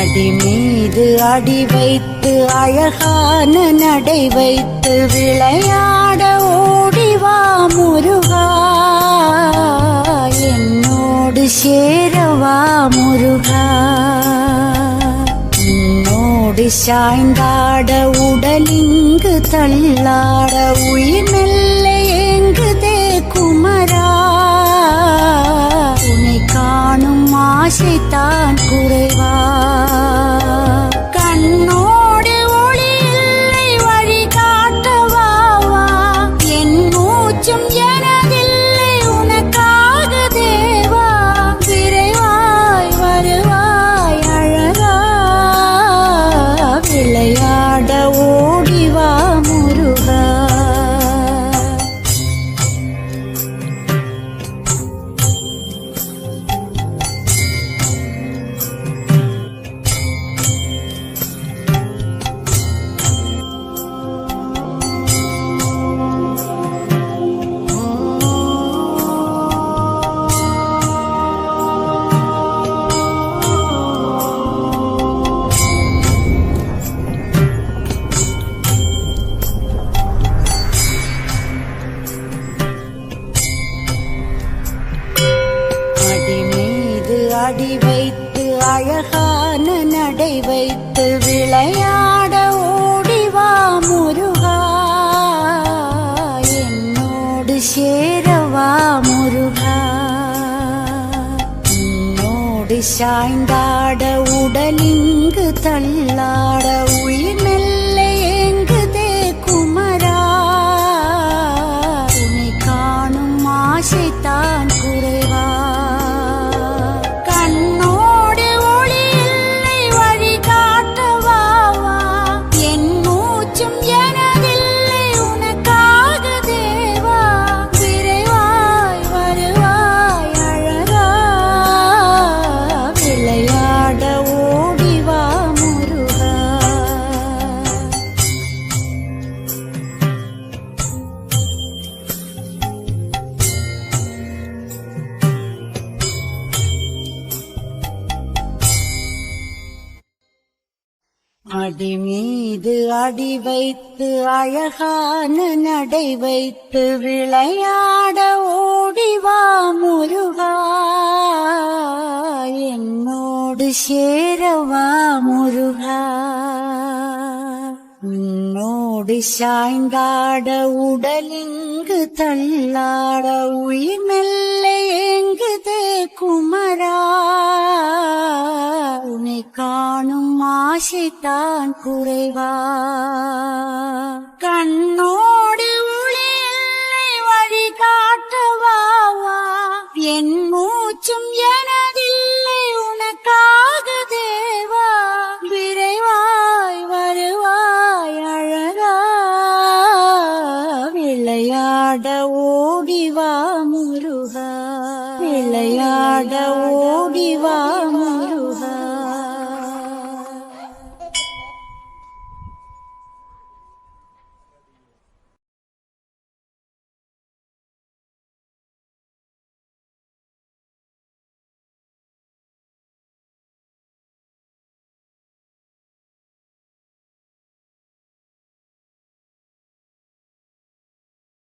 அடி மீது அடி வைத்து அழகான நடை வைத்து விளையாட ஓடிவா முருகா, என்னோடு சேரவா முருகா. உன்னோடு சாய்ந்தாட உடலிங்கு தள்ளாட உயிர் மெல்ல ஏங்குதே குமரா, உன்னை காணும் ஆசைத்தான் குறைவா. கண்ணோடு ஒளி இல்லை வழி காட்டவாவா, என் மூச்சும் எனதில்லை உனக்காக தேவா. விரைவாய் வருவாய் அழகா, விளையாட ஓடிவா முருகா. அடி வைத்து அழகான நடை வைத்து விளையாட ஓடிவா முருகா, என்னோடு சேரவா முருகா. உன்னோடு சாய்ந்தாட உடலிங்கு தள்ளாட உயிர் மெல்ல ஏங்குதே குமரா, உன்னை காணும் ஆசைத்தான் குறைவா. கண்ணோடு ஒளி இல்லை வழி காட்டவாவா, என் மூச்சும் எனதில்லை உனக்காக தேவா. விரைவாய் வருவாய் அழகா, விளையாட ஓடிவா முருகா. அடி மீது அடி வைத்து அழகான நடை வைத்து விளையாட ஓடிவா முருகா, என்னோடு சேரவா முருகா. உன்னோடு சாய்ந்தாட உடலிங்கு தள்ளாட உயிர் மெல்ல ஏங்குதே குமரா, உன்னை காணும் ஆசைத்தான் குறைவா. கண்ணோ